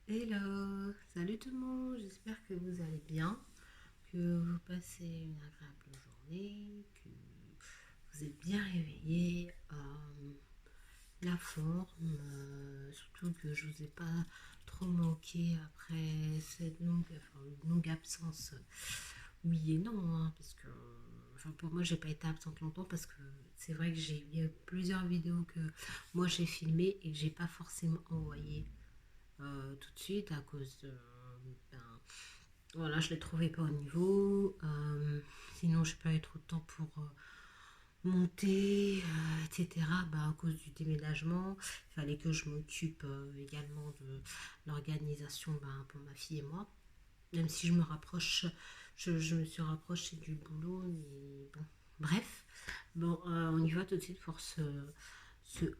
Hello, salut tout le monde, j'espère que vous allez bien, que vous passez une agréable journée, que vous êtes bien réveillés, la forme, surtout que je vous ai pas trop manqué après cette longue absence. Oui et non, hein, parce que pour moi j'ai pas été absente longtemps parce que c'est vrai que j'ai eu plusieurs vidéos que moi j'ai filmées et que j'ai pas forcément envoyées tout de suite à cause de. Ben, voilà, je l'ai trouvé pas au niveau. Sinon, je n'ai pas eu trop de temps pour monter, etc. Ben, à cause du déménagement, il fallait que je m'occupe également de l'organisation pour ma fille et moi. Même si je me rapproche, je me suis rapprochée du boulot, mais bon. Bref, bon, on y va tout de suite pour ce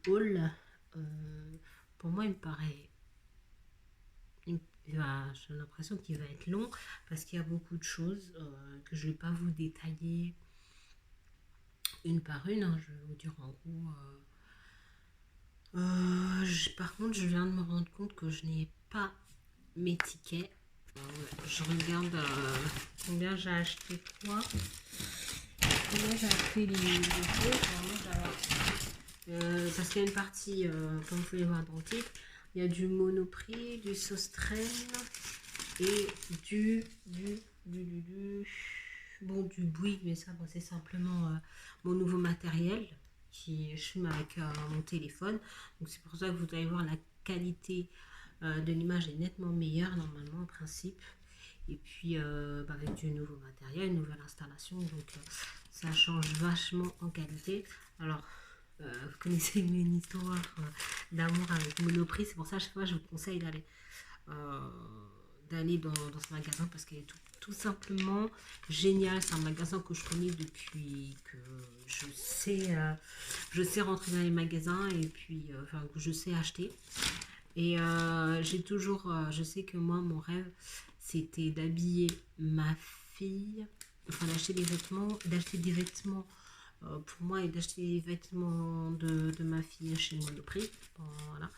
haul. Pour moi, il me paraît j'ai l'impression qu'il va être long parce qu'il y a beaucoup de choses que je ne vais pas vous détailler une par une, hein. Je vais vous dire en gros. Par contre, je viens de me rendre compte que je n'ai pas mes tickets. Je regarde combien j'ai acheté quoi. Combien j'ai acheté les jeux. Parce qu'il y a une partie, comme vous pouvez voir dans le titre, il y a du Monoprix, du Sostrain et du Bouygues, mais ça, bon, c'est simplement mon nouveau matériel qui je filme avec mon téléphone. Donc c'est pour ça que vous allez voir la qualité de l'image est nettement meilleure normalement en principe. Et puis avec du nouveau matériel, une nouvelle installation, donc ça change vachement en qualité. Alors vous connaissez une histoire d'amour avec Monoprix, c'est pour ça que chaque fois je vous conseille euh, d'aller dans ce magasin parce qu'elle est tout simplement géniale. C'est un magasin que je connais depuis que je sais rentrer dans les magasins et puis que je sais acheter. Et j'ai toujours, je sais que moi, mon rêve, c'était d'habiller ma fille, enfin d'acheter des vêtements pour moi et d'acheter des vêtements de ma fille chez Monoprix. Voilà.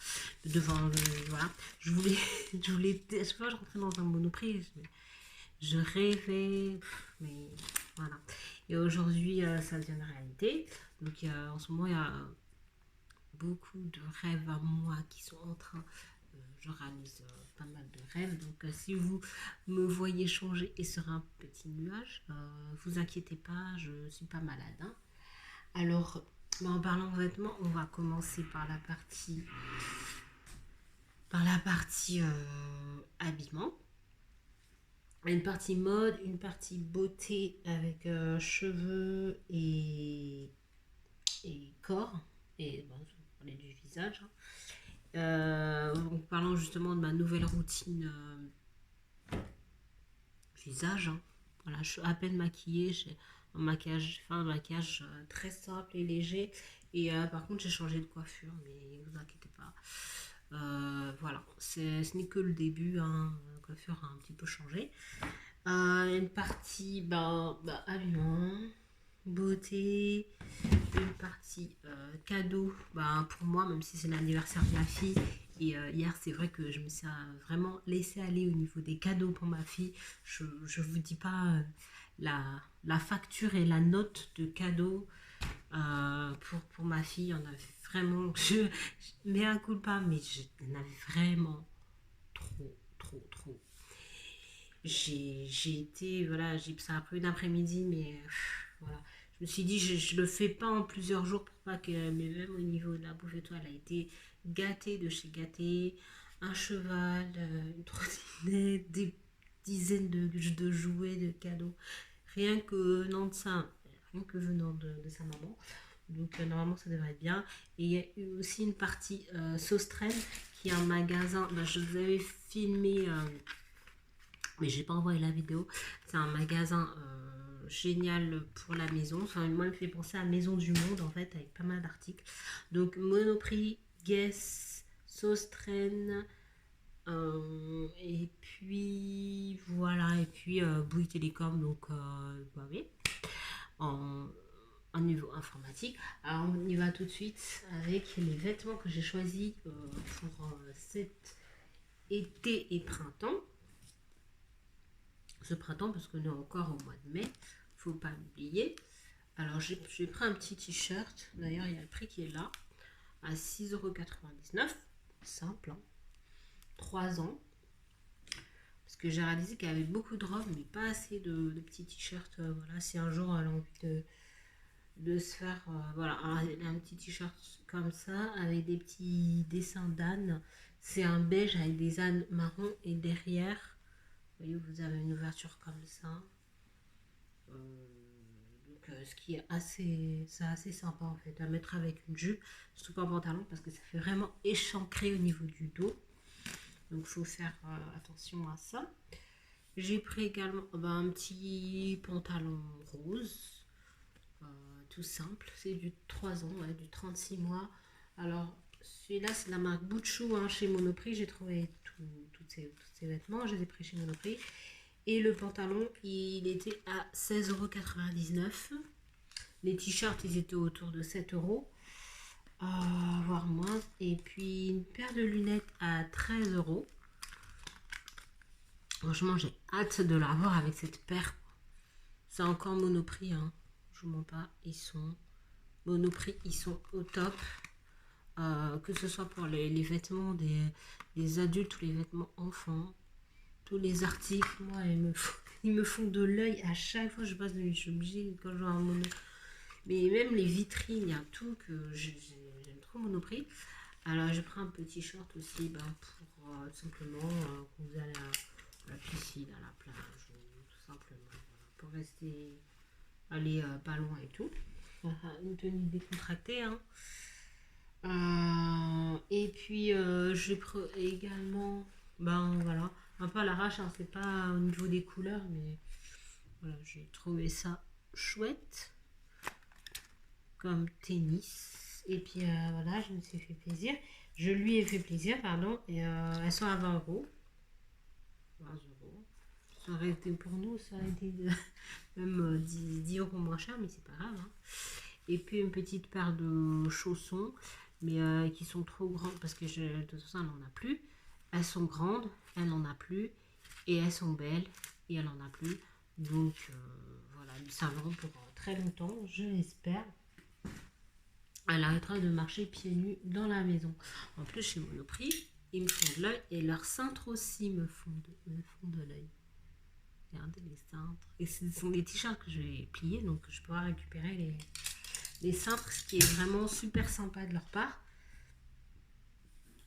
Voilà. À chaque fois que je rentrais dans un Monoprix, je rêvais, mais voilà. Et aujourd'hui, ça devient une réalité. Donc en ce moment, il y a beaucoup de rêves à moi qui sont en train. Je réalise pas mal de rêves. Donc, si vous me voyez changer et sur un petit nuage, vous inquiétez pas, je suis pas malade, hein. Alors, en parlant de vêtements, on va commencer par la partie habillement. Une partie mode, une partie beauté avec cheveux et corps. Et bon, on parlait du visage, hein. En parlant justement de ma nouvelle routine visage, hein. Voilà, je suis à peine maquillée, j'ai un maquillage très simple et léger. Et par contre, j'ai changé de coiffure, mais ne vous inquiétez pas. Voilà, ce n'est que le début, hein. La coiffure a un petit peu changé. Une partie habillement, beauté, une partie cadeau pour moi, même si c'est l'anniversaire de ma fille. Et hier, c'est vrai que je me suis vraiment laissée aller au niveau des cadeaux pour ma fille. Je ne vous dis pas la facture et la note de cadeaux pour ma fille. On avait vraiment, je mets un coup de pas, mais j'en avais vraiment trop, trop, trop. J'ai été, voilà, j'ai ça a pris une après-midi, mais voilà. Je me suis dit, je le fais pas en plusieurs jours pour pas que, mais même au niveau de la bouffe et tout, elle a été gâtée de chez gâtée, un cheval, une trottinette, des dizaines de jouets, de cadeaux, rien que venant de ça, rien que venant de sa maman. Donc normalement ça devrait être bien. Et il y a eu aussi une partie Sostrel, qui est un magasin, je vous avais filmé mais j'ai pas envoyé la vidéo. C'est un magasin génial pour la maison. Enfin, moi, il me fait penser à Maison du Monde, en fait, avec pas mal d'articles. Donc, Monoprix, Guess, Sostren, et puis, voilà, et puis Bouygues Télécom, donc, oui, en, en niveau informatique. Alors, on y va tout de suite avec les vêtements que j'ai choisis pour cette été et printemps. Ce printemps, parce qu'on est encore au mois de mai, faut pas l'oublier. Alors j'ai pris un petit t-shirt, d'ailleurs il y a le prix qui est là, à 6,99 €, simple, hein. 3 ans. Parce que j'ai réalisé qu'il y avait beaucoup de robes, mais pas assez de petits t-shirts. Voilà, si un jour elle a envie de se faire voilà, un petit t-shirt comme ça, avec des petits dessins d'âne. C'est un beige avec des ânes marrons et derrière, vous voyez, vous avez une ouverture comme ça. Ce qui est assez sympa en fait à mettre avec une jupe, surtout pas un pantalon parce que ça fait vraiment échancré au niveau du dos. Donc il faut faire attention à ça. J'ai pris également un petit pantalon rose, tout simple. C'est du 3 ans, ouais, du 36 mois. Alors celui-là c'est la marque Bouchou, hein, chez Monoprix. J'ai trouvé tous ces vêtements, je les ai pris chez Monoprix. Et le pantalon, il était à 16,99 €. Les t-shirts, ils étaient autour de 7 €, voire moins. Et puis une paire de lunettes à 13 €. Franchement, j'ai hâte de l'avoir avec cette paire. C'est encore Monoprix, hein. Je vous mens pas, ils sont Monoprix, ils sont au top. Que ce soit pour les vêtements des adultes ou les vêtements enfants. Tous les articles, moi, ils me font de l'œil à chaque fois que je passe de je suis obligée quand je vois un Monoprix. Mais même les vitrines, il y a tout que j'aime trop Monoprix. Alors, je prends un petit short aussi pour simplement quand vous allez à la piscine, à la plage, tout simplement. Voilà, pour rester, aller pas loin et tout. Une tenue décontractée, hein. Et puis, je prends également, voilà, un peu à l'arrache, hein, c'est pas au niveau des couleurs, mais voilà, j'ai trouvé ça chouette comme tennis. Et puis voilà, je me suis fait plaisir. Je lui ai fait plaisir, pardon. Et elles sont à 20 €. 20 €. Ça aurait été pour nous, ça aurait été même 10 € moins cher, mais c'est pas grave, hein. Et puis une petite paire de chaussons, mais qui sont trop grandes parce que de toute façon, elle n'en a plus. Elles sont grandes, elle n'en a plus. Et elles sont belles, et elle n'en a plus. Donc voilà, elles serviront pour très longtemps, je l'espère. Elle arrêtera de marcher pieds nus dans la maison. En plus, chez Monoprix, ils me font de l'œil et leurs cintres aussi me font de l'œil. Regardez les cintres. Et ce sont des t-shirts que je vais plier, donc je pourrai récupérer les cintres, ce qui est vraiment super sympa de leur part.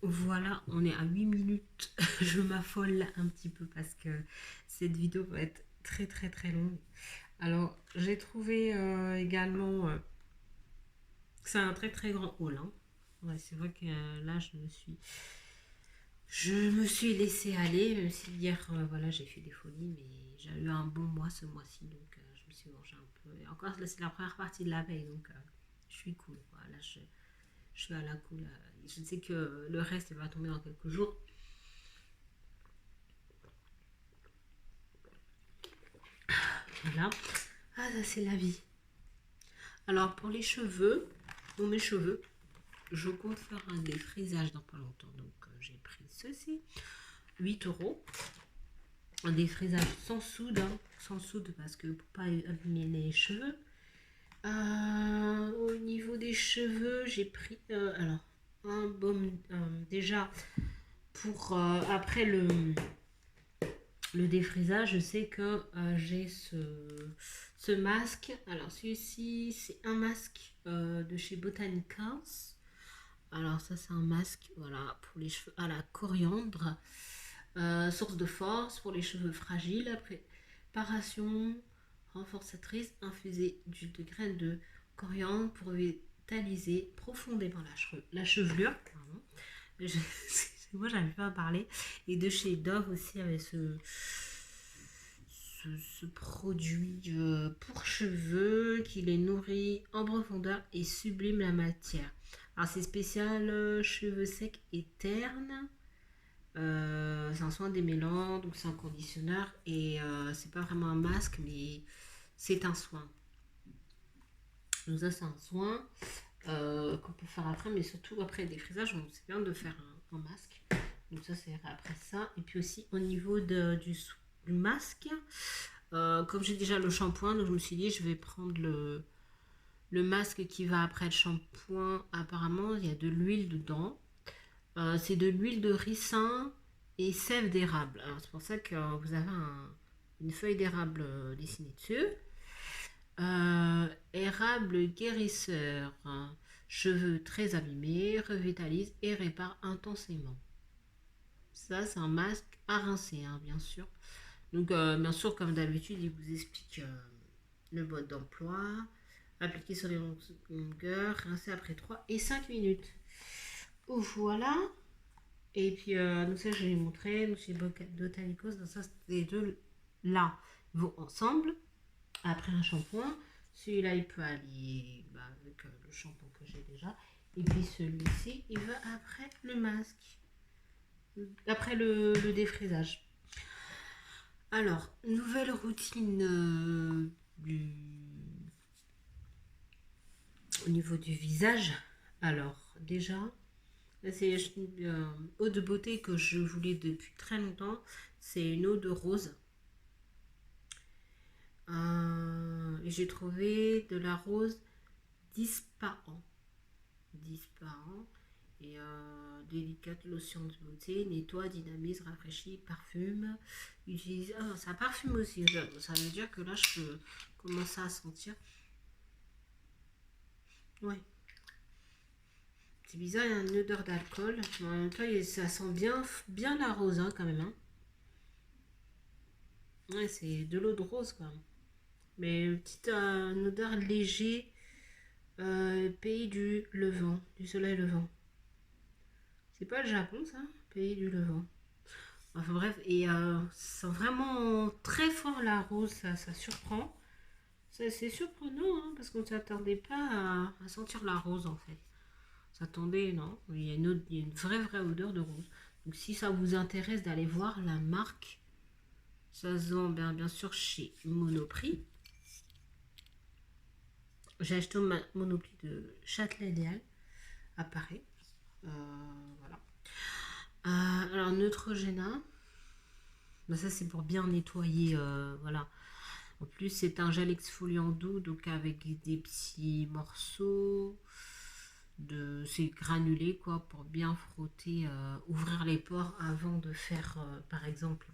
Voilà, on est à 8 minutes. Je m'affole un petit peu parce que cette vidéo va être très très très longue. Alors, j'ai trouvé également... c'est un très très grand haul, hein. Ouais, c'est vrai que là, je me suis laissée aller, même si hier, voilà, j'ai fait des folies, mais j'ai eu un bon mois ce mois-ci, donc je me suis mangé un peu. Et encore, là, c'est la première partie de la veille, donc je suis cool. Voilà, je suis à la cool. Je sais que le reste, il va tomber dans quelques jours. Voilà. Ah, ça, c'est la vie. Alors, pour les cheveux, pour mes cheveux, je compte faire un défrisage dans pas longtemps. Donc, j'ai pris ceci. 8 €. Un défrisage sans soude, hein, sans soude parce que pour pas abîmer les cheveux. Au niveau des cheveux, j'ai pris alors un baume déjà pour après le défrisage. Je sais que j'ai ce masque. Alors celui-ci, c'est un masque de chez Botanicals. Alors ça, c'est un masque, voilà, pour les cheveux à la coriandre. Source de force pour les cheveux fragiles. Préparation renforçatrice infusée d'huile de graines de coriandre pour vitaliser profondément la chevelure. Moi, j'arrive pas à parler. Et de chez Dove aussi avec ce produit pour cheveux qui les nourrit en profondeur et sublime la matière. Alors c'est spécial cheveux secs et ternes. C'est un soin démêlant, donc c'est un conditionneur et c'est pas vraiment un masque, mais c'est un soin. Donc ça, c'est un soin qu'on peut faire après, mais surtout après le défrisage, c'est bien de faire un masque. Donc ça c'est après ça. Et puis aussi au niveau du masque, comme j'ai déjà le shampoing, donc je me suis dit je vais prendre le masque qui va après le shampoing. Apparemment il y a de l'huile dedans. C'est de l'huile de ricin et sève d'érable. Alors c'est pour ça que vous avez une feuille d'érable dessinée dessus. Érable guérisseur, hein. Cheveux très abîmés, revitalise et répare intensément. Ça, c'est un masque à rincer, hein, bien sûr. Donc, bien sûr, comme d'habitude, il vous explique le mode d'emploi. Appliquer sur les longueurs, rincer après 3 et 5 minutes. Voilà. Et puis, donc ça, je vais vous montrer. Donc, chez Botanicos, donc ça, les deux là vont ensemble. Après un shampoing, celui-là, il peut aller avec le shampoing que j'ai déjà. Et puis, celui-ci, il va après le masque. Après le défrisage. Alors, nouvelle routine au niveau du visage. Alors, déjà, c'est une eau de beauté que je voulais depuis très longtemps. C'est une eau de rose. J'ai trouvé de la rose 10 par an. 10 par an. Et délicate lotion de beauté, nettoie, dynamise, rafraîchit, parfume. Utilise. Ah, ça parfume aussi. Ça veut dire que là, je peux commencer à sentir. Ouais. C'est bizarre, il y a une odeur d'alcool. En même temps, ça sent bien la rose, hein, quand même. Hein. Ouais, c'est de l'eau de rose, quand même. Mais une petite une odeur léger. Pays du Levant, du soleil levant. C'est pas le Japon, ça? Pays du Levant. Enfin bref, et c'est vraiment très fort la rose, ça surprend. C'est surprenant, hein, parce qu'on ne s'attendait pas à sentir la rose en fait. On s'attendait, non? Il y a une vraie odeur de rose. Donc si ça vous intéresse d'aller voir la marque, ça se vend bien sûr chez Monoprix. J'ai acheté au Monoprix de Châtelet-Léal à Paris. Voilà. Alors Neutrogena, ça c'est pour bien nettoyer, voilà. En plus c'est un gel exfoliant doux, donc avec des petits morceaux c'est granulé quoi, pour bien frotter, ouvrir les pores avant de faire par exemple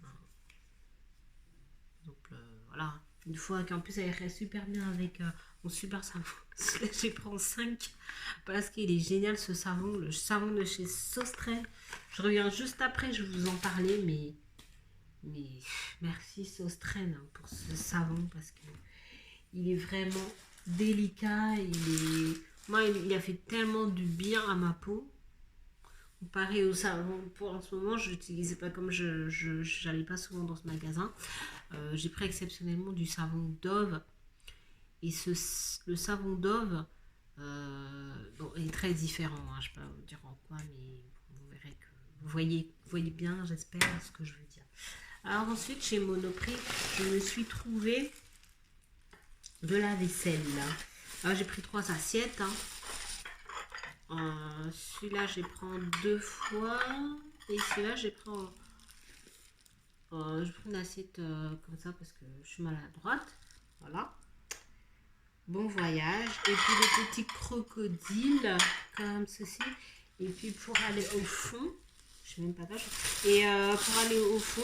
voilà, une fois qu'en plus elle reste super bien avec mon super savon. J'ai pris 5 parce qu'il est génial ce savon, le savon de chez Sostren. Je reviens juste après, je vais vous en parler, mais merci Sostren pour ce savon parce que il est vraiment délicat. Moi, il a fait tellement du bien à ma peau. Comparé au savon, en ce moment, je l'utilisais pas comme je n'allais pas souvent dans ce magasin. J'ai pris exceptionnellement du savon Dove. Et le savon Dove est très différent. Hein, je ne vais pas vous dire en quoi, mais vous verrez que vous voyez bien, j'espère, ce que je veux dire. Alors ensuite, chez Monoprix, je me suis trouvé de la vaisselle. Alors j'ai pris 3 assiettes. Hein. Celui-là, je prends 2 fois. Et celui-là, je prends une assiette comme ça parce que je suis maladroite. Voilà. Bon voyage. Et puis des petits crocodiles comme ceci. Et puis pour aller au fond, je sais même pas d'âge. Et pour aller au fond,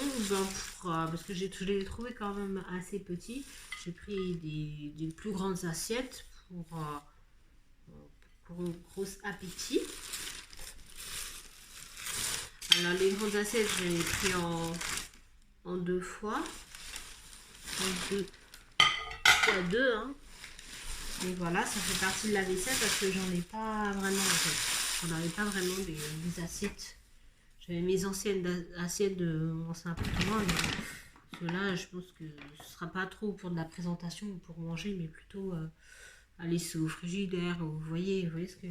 parce que je les ai trouvés quand même assez petits, j'ai pris des plus grandes assiettes pour un gros appétit. Alors les grandes assiettes, je les ai pris en 2 fois. En 2 hein. Et voilà, ça fait partie de la vaisselle parce que j'en ai pas vraiment en fait. J'en avais pas vraiment des assiettes. J'avais mes anciennes assiettes de mon ancien appartement. Ceux-là, je pense que ce sera pas trop pour de la présentation ou pour manger, mais plutôt aller au frigidaire. Vous voyez ce que...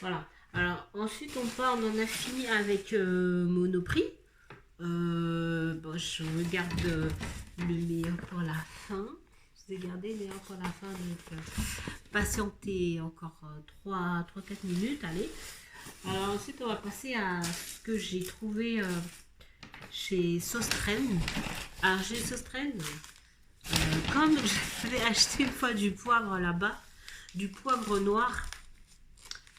Voilà. Alors ensuite, on en a fini avec Monoprix. Je regarde le meilleur pour la fin. Je vous ai gardé le meilleur pour la fin. Donc, patientez encore 3-4 minutes. Allez. Alors ensuite, on va passer à ce que j'ai trouvé chez Sostren. Alors chez Sostren, comme j'avais acheté une fois du poivre là-bas, du poivre noir,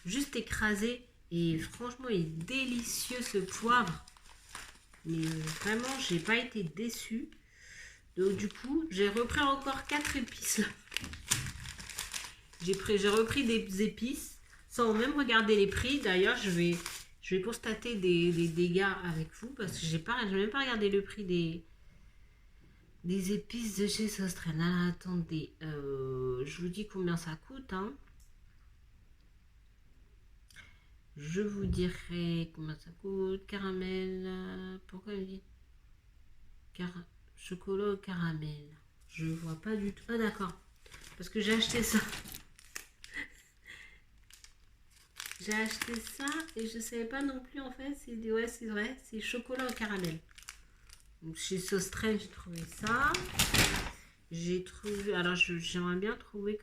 juste écrasé, et franchement, il est délicieux ce poivre. Mais vraiment, j'ai pas été déçue. Donc du coup, j'ai repris encore 4 épices là. J'ai repris des épices sans même regarder les prix. D'ailleurs, je vais constater des dégâts avec vous parce que j'ai même pas regardé le prix des épices de chez Sostren. Alors, attendez, je vous dis combien ça coûte. Hein. Je vous dirai combien ça coûte. Caramel, pourquoi il me dit chocolat au caramel. Je vois pas du tout. Ah d'accord, parce que j'ai acheté ça. J'ai acheté ça et je savais pas non plus en fait. Ouais, c'est vrai, c'est chocolat au caramel. Donc, chez Sostren, j'ai trouvé ça. J'ai trouvé. Alors, j'aimerais bien trouver.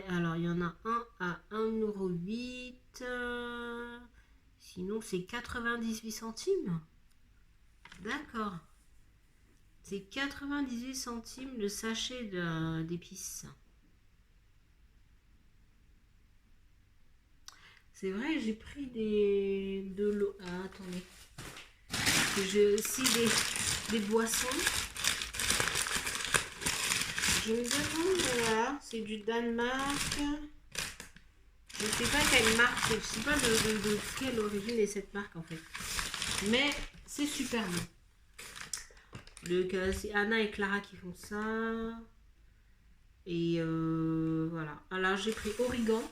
Alors, il y en a un à 1,08 €. Sinon, c'est 98 centimes. D'accord. C'est 98 centimes le sachet d'épices. C'est vrai, j'ai pris de l'eau. Ah, attendez. J'ai aussi des boissons. Je me demande, voilà, c'est du Danemark. Je ne sais pas quelle marque, je ne sais pas de quelle origine est cette marque en fait. Mais c'est super bon. C'est Anna et Clara qui font ça. Et voilà. Alors j'ai pris origan,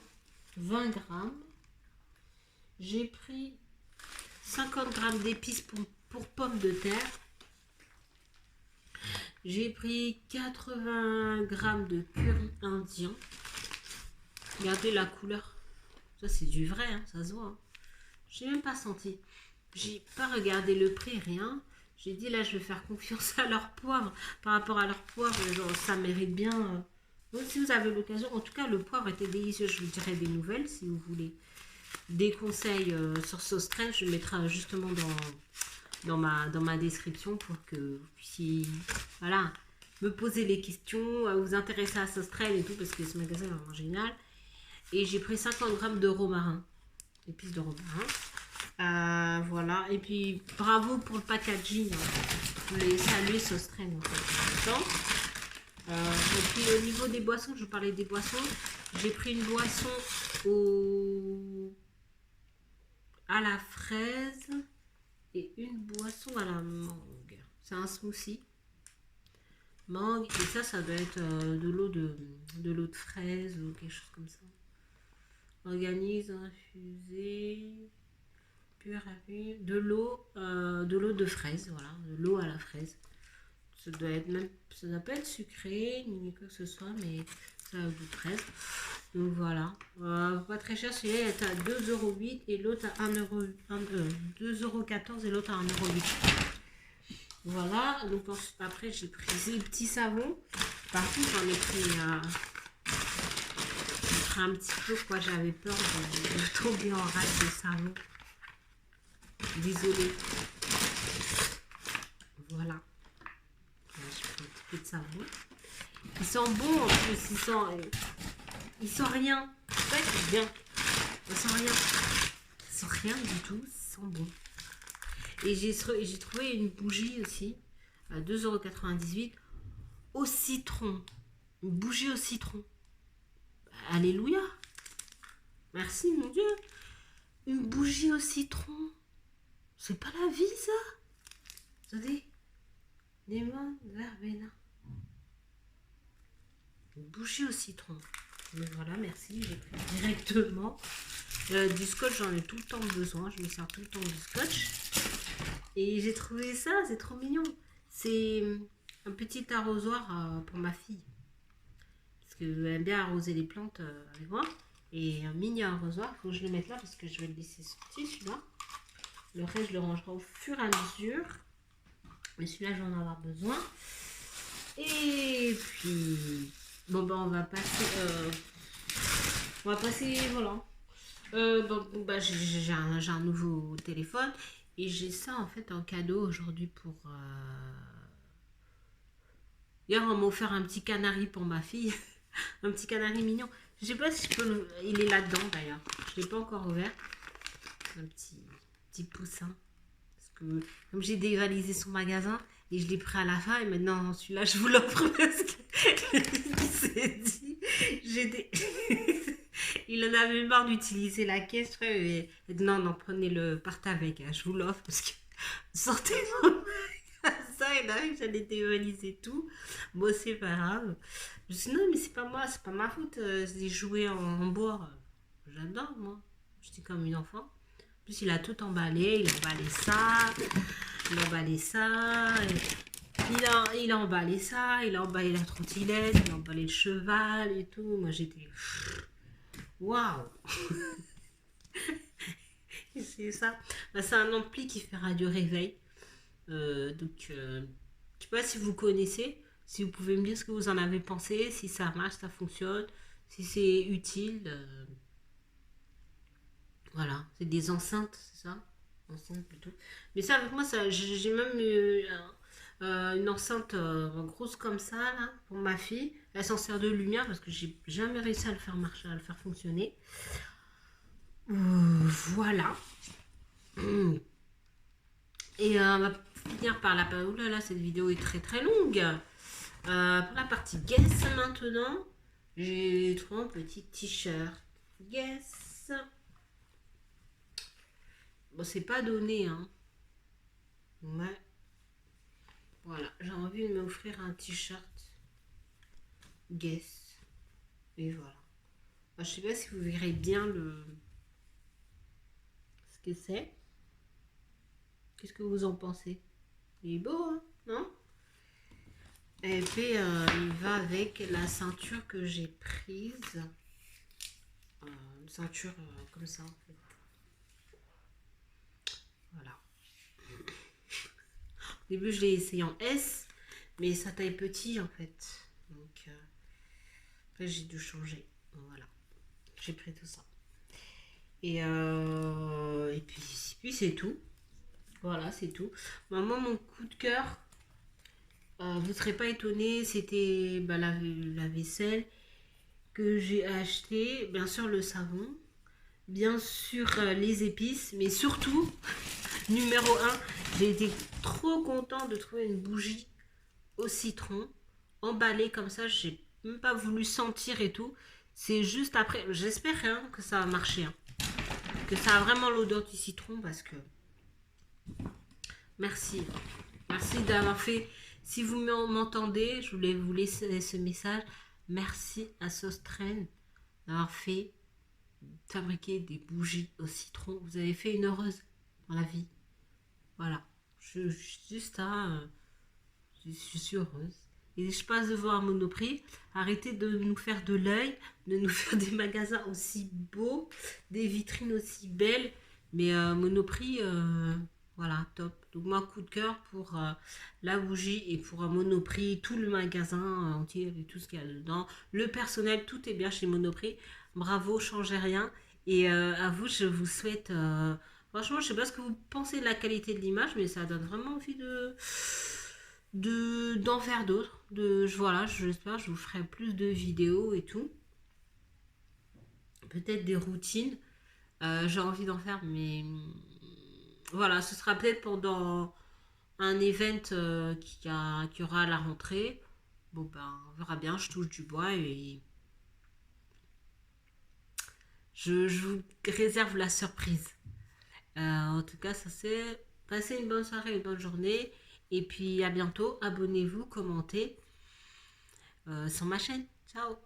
20 grammes. J'ai pris 50 grammes d'épices pour pommes de terre. J'ai pris 80 grammes de curry indien. Regardez la couleur. Ça, c'est du vrai, hein, ça se voit. Hein. J'ai même pas senti. J'ai pas regardé le prix, rien. J'ai dit là, je vais faire confiance à leur poivre. Par rapport à leur poivre, genre, ça mérite bien. Donc, si vous avez l'occasion, en tout cas, le poivre était délicieux. Je vous dirai des nouvelles si vous voulez des conseils sur Sostren. Je le mettrai justement dans ma description pour que vous puissiez voilà, me poser les questions, vous intéresser à Sostren et tout, parce que ce magasin est vraiment génial. Et j'ai pris 50 grammes de romarin, épices de romarin. Voilà, et puis bravo pour le packaging. Je voulais saluer Sostren en fait. Et puis au niveau des boissons, je vous parlais des boissons. J'ai pris une boisson à la fraise et une boisson à la mangue. C'est un smoothie. Mangue, et ça doit être de l'eau de fraise ou quelque chose comme ça. Organise, infusé, pur à vue, de l'eau de fraise, voilà, de l'eau à la fraise. Ça doit pas être sucré ni quoi que ce soit, mais ça a goût de fraise. Donc voilà, pas très cher, celui-là est à 2,08 € et l'autre à 2,14 € et l'autre à 1,08 €. Voilà, donc après j'ai pris des petits savons. Par contre, j'en ai pris un petit peu, quoi, j'avais peur de tomber en rate de savon. Désolée. Voilà. J'ai pris un petit peu de savon. Il sent bon en plus, il sent rien. C'est ça qui est bien. Il sent rien. Il sent rien du tout, il sent bon. Et j'ai trouvé une bougie aussi à 2,98 € au citron. Une bougie au citron. Alléluia. Merci mon Dieu. Une bougie au citron. C'est pas la vie ça. Attendez. Lemon verbena. Une bougie au citron. Mais voilà, merci. J'ai pris directement. Du scotch, j'en ai tout le temps besoin. Je me sers tout le temps du scotch. Et j'ai trouvé ça, c'est trop mignon. C'est un petit arrosoir pour ma fille. Parce qu'elle aime bien arroser les plantes avec moi. Et un mini arrosoir, il faut que je le mette là parce que je vais le laisser sortir celui-là. Le reste, je le rangerai au fur et à mesure. Mais celui-là, j'en ai avoir besoin. Et puis, bon, ben, on va passer, voilà. J'ai un nouveau téléphone et j'ai ça en fait en cadeau aujourd'hui pour. Hier, on m'a offert un petit canari pour ma fille, un petit canari mignon. Je sais pas si je peux il est là-dedans d'ailleurs. Je l'ai pas encore ouvert. Un petit poussin. Parce que comme j'ai dévalisé son magasin et je l'ai pris à la fin et maintenant celui-là je vous l'offre parce que il s'est dit j'ai des il en avait marre d'utiliser la caisse, frère. Et non, non, prenez-le, partez avec, hein, je vous l'offre parce que sortez ça et là, j'allais dévaliser tout. Bon, c'est pas grave. Je dis non, mais c'est pas moi, c'est pas ma faute. C'est des jouets en bois. J'adore, moi. J'étais comme une enfant. En plus, il a tout emballé. Il a emballé ça. Il a emballé ça. Il a emballé ça. Il a emballé la trottinette. Il a emballé le cheval et tout. Moi, j'étais. Waouh! C'est ça. Bah, c'est un ampli qui fait radio réveil. Je sais pas si vous connaissez. Si vous pouvez me dire ce que vous en avez pensé. Si ça marche, ça fonctionne. Si c'est utile. Voilà. C'est des enceintes, c'est ça? Enceinte plutôt. Mais ça, avec moi, ça, j'ai même eu une enceinte grosse comme ça, là, pour ma fille. Elle s'en sert de lumière parce que j'ai jamais réussi à le faire marcher, à le faire fonctionner. Voilà. Et on va finir par la... Oh là là, cette vidéo est très très longue. Pour la partie Guess maintenant, j'ai trouvé un petit t-shirt. Guess. Bon, c'est pas donné, hein. Ouais. Voilà, j'ai envie de m'offrir un t-shirt. Guess. Et voilà. Je sais pas si vous verrez bien ce que c'est. Qu'est-ce que vous en pensez? Il est beau, hein? Non? Et puis, il va avec la ceinture que j'ai prise. Une ceinture comme ça, en fait. Voilà. Au début, je l'ai essayé en S, mais ça taille petit, en fait. Donc, après, j'ai dû changer. Voilà. J'ai pris tout ça. Et puis c'est tout. Voilà, c'est tout. Maman, mon coup de cœur, vous ne serez pas étonnés, c'était la vaisselle que j'ai acheté. Bien sûr, le savon. Bien sûr, les épices. Mais surtout, numéro un, j'ai été trop contente de trouver une bougie au citron, emballée comme ça. J'ai même pas voulu sentir et tout. C'est juste après. J'espère hein, que ça va marcher. Hein. Que ça a vraiment l'odeur du citron parce que merci. Merci d'avoir fait. Si vous m'entendez, je voulais vous laisser ce message. Merci à Sostren d'avoir fait fabriquer des bougies au citron. Vous avez fait une heureuse dans la vie. Voilà. Je suis juste à. Je suis heureuse. Et je passe devant un Monoprix. Arrêtez de nous faire de l'œil, de nous faire des magasins aussi beaux, des vitrines aussi belles. Mais Monoprix, voilà, top. Donc moi, coup de cœur pour la bougie et pour Monoprix, tout le magasin entier et tout ce qu'il y a dedans. Le personnel, tout est bien chez Monoprix. Bravo, changez rien. Et à vous, je vous souhaite... franchement, je sais pas ce que vous pensez de la qualité de l'image, mais ça donne vraiment envie d'en faire d'autres. Voilà, j'espère que je vous ferai plus de vidéos et tout. Peut-être des routines. J'ai envie d'en faire, mais voilà, ce sera peut-être pendant un event qui aura à la rentrée. Bon ben, on verra bien, je touche du bois et je vous réserve la surprise. En tout cas, ça c'est passez une bonne soirée, une bonne journée. Et puis à bientôt, abonnez-vous, commentez sur ma chaîne. Ciao!